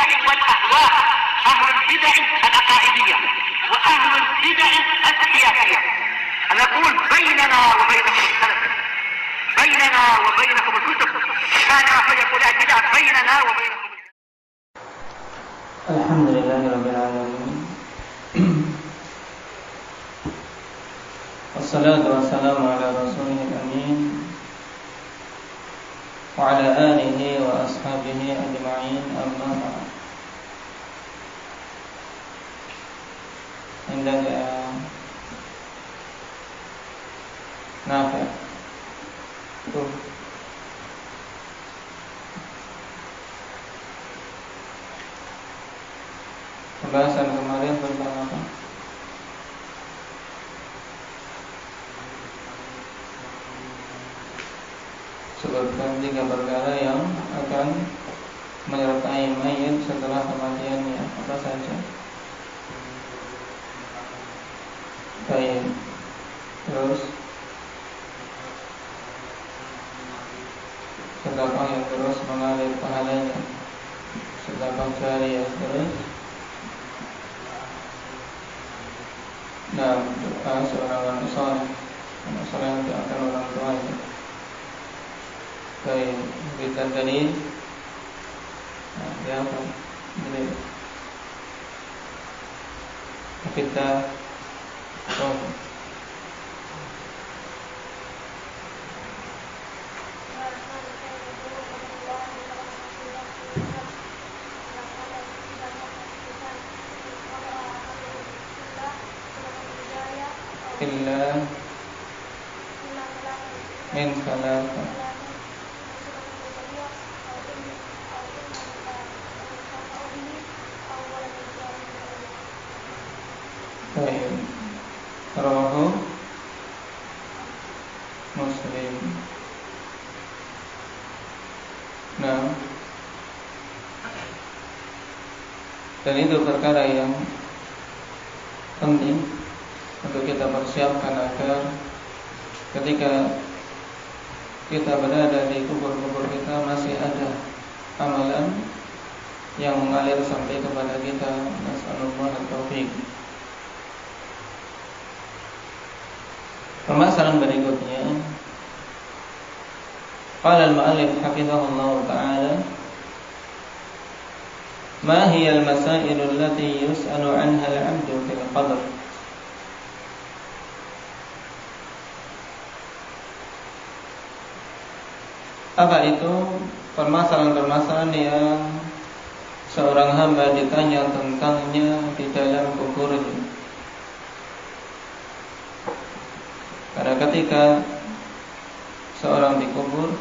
البدع والأهواء، أهل البدع العقائدية وأهل البدع السياسية. نقول بيننا وبينكم السلف، بيننا وبينكم الكتب، كان فيقول البدع بيننا وبينكم. الحمد لله رب العالمين، والصلاة والسلام على رسوله الأمين وعلى آله وأصحابه أجمعين، أما بعد. عندك نافع pembahasan kemarin tentang apa? Sebutkan 3 perkara yang akan menyertai mayit setelah kematiannya. Apa saja? Baik. Terus sedekah yang terus mengalir pahalanya, sedekah jariah. Terus dan doa seorang anak soleh yang doakan orang tuanya. Baik, kita tadi dia apa? Kita illa min salasa. Baik, rawahu Muslim. Nah, dan itu perkara yang penting untuk kita persiapkan agar ketika kita berada di kubur-kubur kita masih ada amalan yang mengalir sampai kepada kita. Nasallallahu at-taufiq. Permasalahan berikutnya, qala al-mu'allif hafizahullah ta'ala, ma hiya al-masail allati yus'alu 'anha al-'abdu fil qabr. Apa itu permasalahan-permasalahan yang seorang hamba ditanya tentangnya di dalam kuburnya? Karena ketika seorang dikubur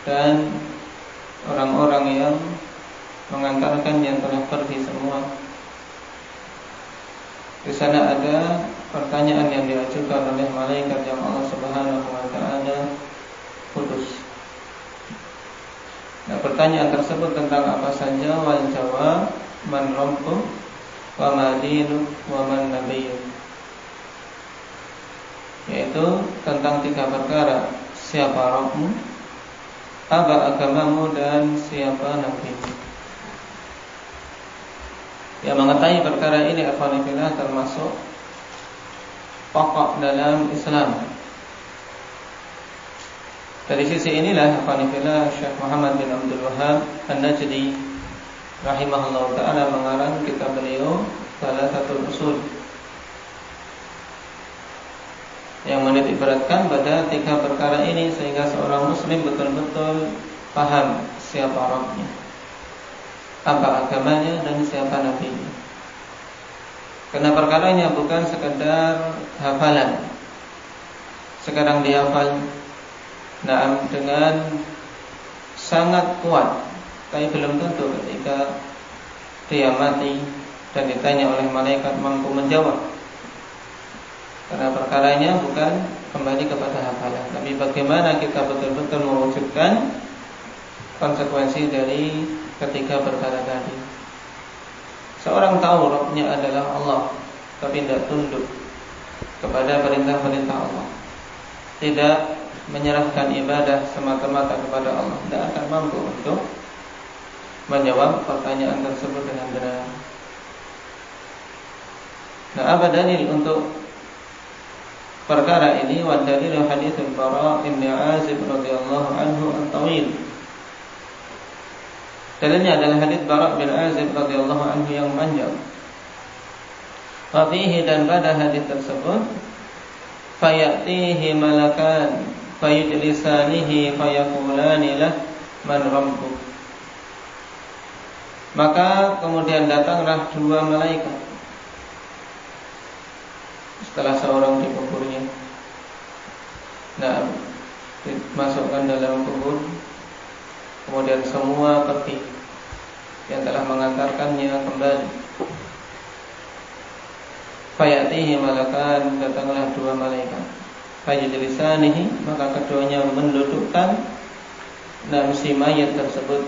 dan orang-orang yang mengantarkannya telah pergi semua, di sana ada pertanyaan yang diajukan oleh malaikat yang Allah Subhanahu wa ta'ala putus. Nah, pertanyaan tersebut tentang apa saja? Wal jawab, man rabbuh wa ma dinuk wa man nabiyyuk, yaitu tentang 3 perkara: siapa Rabbmu, apa agamamu, dan siapa nabimu. Yang mengetahui perkara ini akhwanillah termasuk pokok dalam Islam. Dari sisi inilah akhwanillah Syekh Muhammad bin Abdul Wahhab An-Najdi rahimahullah ta'ala mengarang kitab beliau Thalathatul Usul, yang menitik beratkan pada 3 perkara ini sehingga seorang muslim betul-betul paham siapa Rabbnya, apa agamanya, dan siapa nabinya. Karena perkaranya bukan sekedar hafalan, sekarang dihafal dengan sangat kuat, tapi belum tentu ketika dia mati dan ditanya oleh malaikat mampu menjawab. Karena perkaranya bukan kembali kepada hafalan, tapi bagaimana kita betul-betul mewujudkan konsekuensi dari ketiga perkara tadi. Seorang tahu Rabbnya adalah Allah, tapi tidak tunduk kepada perintah-perintah Allah, tidak menyerahkan ibadah semata-mata kepada Allah, tidak akan mampu untuk menjawab pertanyaan tersebut dengan benar. Nah, apa dalil untuk perkara ini? Wa dalil hadits Bara' bin Azib radhiyallahu anhu at-tawil. Dalilnya adalah hadits Bara' bin Azib radhiyallahu anhu yang panjang. Wa fihi, dan pada hadits tersebut, fayatihi malakan fayujlisanihi fayaqulani lah man rabbuk. Maka kemudian datanglah dua malaikat setelah seorang dikuburnya. Nah, dimasukkan dalam kubur. Kemudian semua peti yang telah mengantarkannya kembali. Fayatihi malakan, datanglah dua malaikat. Fayujlisanihi, maka keduanya mendudukkan si mayat tersebut.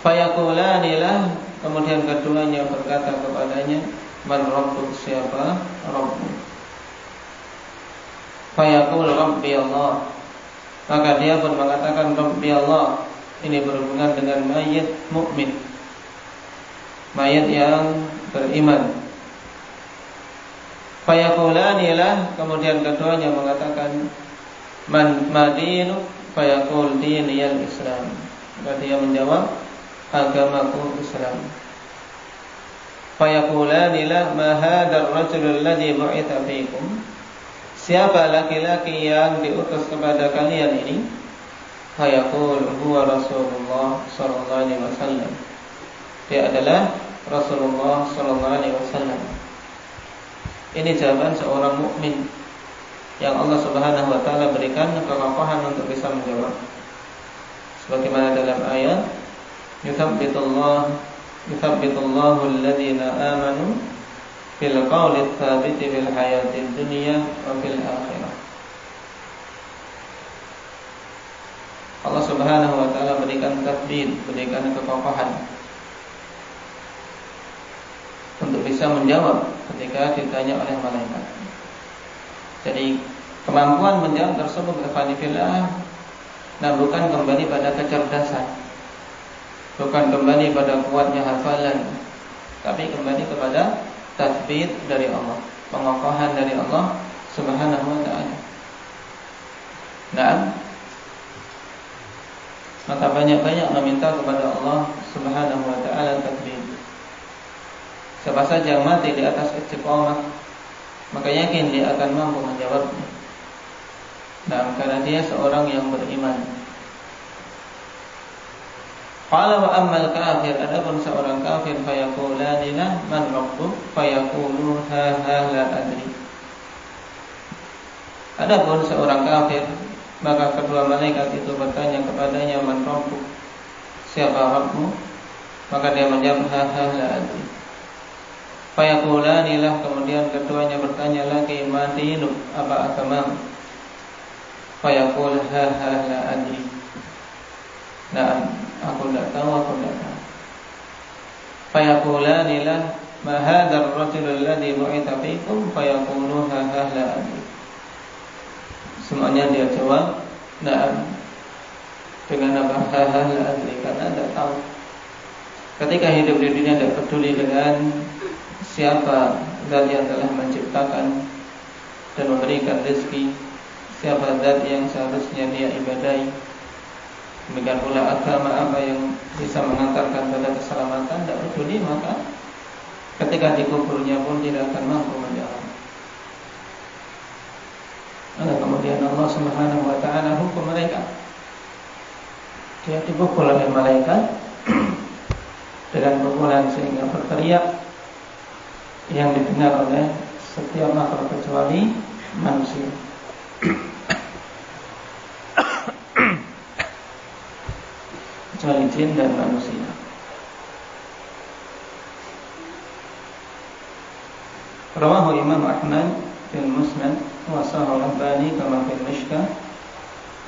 Fayaqulani lah, kemudian keduanya berkata kepadanya, man rabbuk, siapa Rabbmu? Fayaqul Rabbi Allah, maka dia pun mengatakan Rabbi Allah. Ini berhubungan dengan mayat mukmin, mayat yang beriman. Fayaqulani lah, kemudian keduanya mengatakan man madinu, fayaqul diniyal Islam. Maka dia menjawab, agamaku Islam. Fayaqulani la ma hadzal rajul alladhi bu'itha fiikum. Siapa laki-laki yang diutus kepada kalian ini? Fayaqul huwa Rasulullah sallallahu alaihi wasallam. Dia adalah Rasulullah sallallahu alaihi wasallam. Ini jawaban seorang mukmin yang Allah Subhanahu wa taala berikan kekokohan untuk bisa menjawab. Sebagaimana dalam ayat, Yuthabbitullahu alladhina amanu fil qawli tsabiti fil hayatid dunya wa fil akhirah. Allah Subhanahu wa taala berikan tathbit, berikan kekokohan untuk bisa menjawab ketika ditanya oleh malaikat. Jadi kemampuan menjawab tersebut ikhwanifillah, nah bukan kembali pada kecerdasan, bukan kembali pada kuatnya hafalan, tapi kembali kepada tathbit dari Allah, pengokohan dari Allah Subhanahu wa ta'ala. Nah, maka banyak-banyak meminta kepada Allah Subhanahu wa ta'ala tathbit. Siapa saja yang mati di atas istiqamah, maka yakin dia akan mampu menjawabnya. Nah, karena dia seorang yang beriman. Qala wa ammal kafir, adapun seorang kafir, fayaqulani la man rabbuk, fayaqulu ha la adri. Adapun seorang kafir, maka kedua malaikat itu bertanya kepadanya, man rabbuk, siapa Rabbmu? Maka dia menjawab ha la adri. Fayaqulani lah, kemudian keduanya bertanya lagi, ma dinuk, apa agamamu? Fayaqul ha la adri. Nah, aku tidak tahu. Fayaqulani lah ma hadzal rajul alladhi bu'itha fiikum, fayaqulu ha la adri. Semuanya dia jawab na'am, dengan apa? Ha la adri, karena tidak tahu. Ketika hidup di dunia tidak peduli dengan siapa zat yang telah menciptakan dan memberikan rezeki, siapa zat yang seharusnya dia ibadahi. Demikian pula agama apa yang bisa mengantarkan pada keselamatan, tidak peduli, maka ketika dikuburnya pun tidak akan mampu menjawab. Maka kemudian Allah Subhanahu wa ta'ala hukum mereka. Dia dipukul oleh malaikat dengan pukulan sehingga berteriak yang didengar oleh setiap makhluk kecuali manusia. Kecuali jin dan manusia. Rawahu Imam Ahmad fil Musnad wa Sahih Al-Albani kama fil Mishkah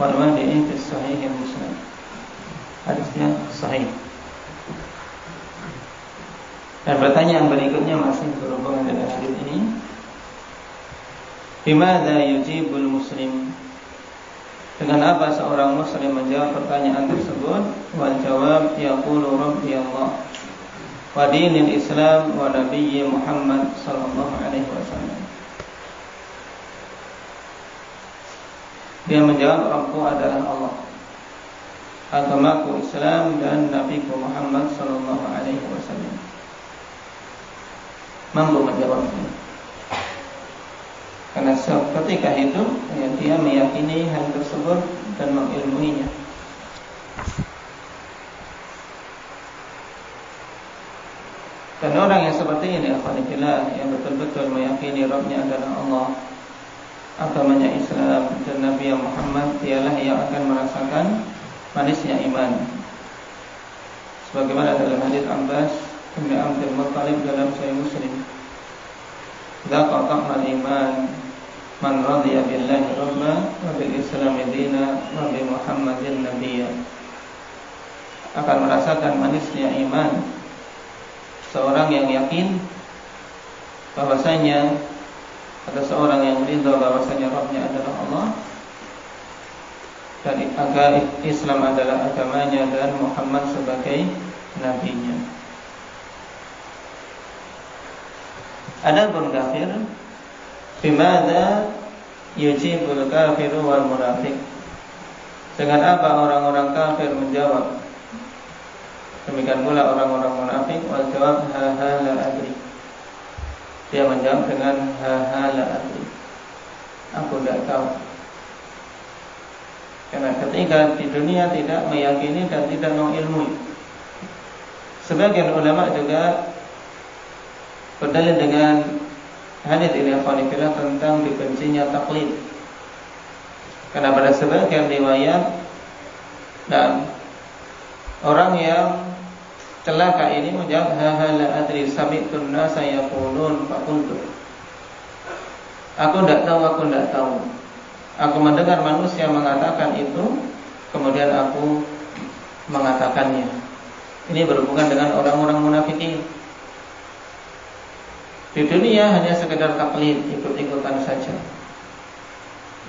wal Wadi'i fi Sahih Muslim. Hadisnya sahih. Dan pertanyaan berikutnya masih berhubungan dengan hadis ini. Bimadza yujibul muslim? Dengan apa seorang muslim menjawab pertanyaan tersebut? Wal jawab yaqulu rabbi Allah wa dinil Islam wa nabiyyi Muhammad sallallahu alaihi wasallam. Dia menjawab, Rabbku adalah Allah, agamaku Islam, dan Nabiku Muhammad sallallahu alaihi wasallam. Mampu menjawabnya. Karena ketika itu ya, dia meyakini hal tersebut dan mengilmuinya. Dan orang yang seperti ini, akhwanillah, yang betul-betul meyakini Rabbnya adalah Allah, agamanya Islam, dan Nabi Muhammad, dialah yang akan merasakan manisnya iman. Sebagaimana dalam hadis Abbas bin Abdul Muttalib dalam Sahih Muslim, "Dzaqa ta'mal iman man radiya billahi rabba wa bil Islami dina wa bi Muhammadin nabiyya." Akan merasakan manisnya iman seorang yang yakin bahwasanya ada seorang yang ridha bahwasanya Rabbnya adalah Allah, dan agama Islam adalah agamanya, dan Muhammad sebagai nabinya. Adapun kafir, bimada yujibul kafiru wal munafiq, dengan apa orang-orang kafir menjawab, demikian pula orang-orang munafik. Wal jawab ha la adri, dia menjawab dengan ha la adri, aku tidak tahu. Karena ketika di dunia tidak meyakini dan tidak mengilmui. Sebagian ulama juga berdalil dengan hadis ini tentang dibencinya taklid. Karena pada sebagian riwayat, dan orang yang celaka ini menjawab ha la adri sami'tun nasa yaqulun faqultu, aku tidak tahu. Aku mendengar manusia mengatakan itu, kemudian aku mengatakannya. Ini berhubungan dengan orang-orang munafikin. Di dunia hanya sekedar taklid, ikut-ikutan saja,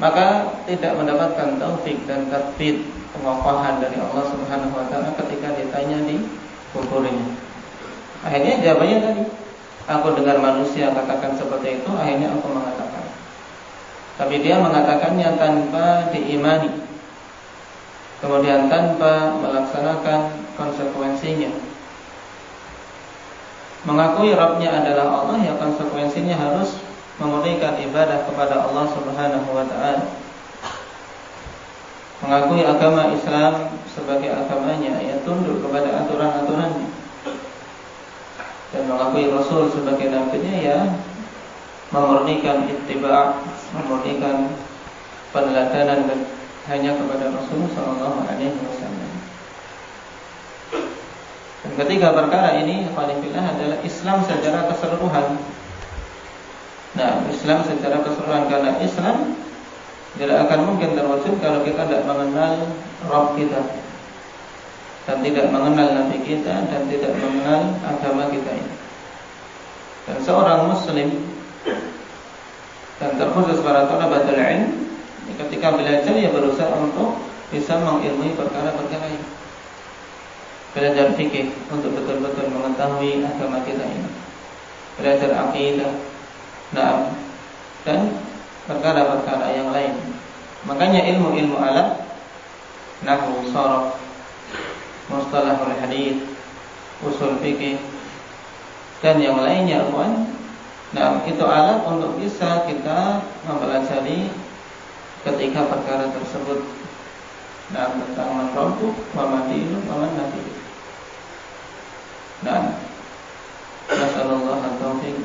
maka tidak mendapatkan taufik dan tathbit, pengokohan dari Allah Subhanahu wa taala ketika ditanya di kuburnya. Akhirnya jawabannya tadi, aku dengar manusia katakan seperti itu, akhirnya aku mengatakan. Tapi dia mengatakannya tanpa diimani, kemudian tanpa melaksanakan konsekuensinya. Mengakui Rabbnya adalah Allah, ya konsekuensinya harus memberikan ibadah kepada Allah Subhanahu wa ta'ala. Mengakui agama Islam sebagai agamanya, ya tunduk kepada aturan-aturannya. Dan mengakui Rasul sebagai nabinya, ya memurnikan ittiba', memurnikan peneladanan hanya kepada Rasul sallallahu alaihi wasallam. Dan ketiga perkara ini adalah Islam secara keseluruhan. Nah, Islam secara keseluruhan, karena Islam tidak akan mungkin terwujud kalau kita tidak mengenal Rabb kita, dan tidak mengenal Nabi kita, dan tidak mengenal agama kita ini. Dan seorang Muslim, dan terkhusus para thalabatul ilm, ketika belajar, ya berusaha untuk bisa mengilmui perkara-perkara ini. Belajar fikih untuk betul-betul mengetahui agama kita ini. Belajar akidah, nah, dan perkara-perkara yang lain. Makanya ilmu-ilmu alat, nahwu, sharaf, mustalahul hadits, usul fikih, dan yang lainnya, nah, itu alat untuk bisa kita mempelajari ketika perkara tersebut. Nah, tentang man rabbuk wa ma dinuka wa man nabiyyu. Nah, nasallallahu at-taufiq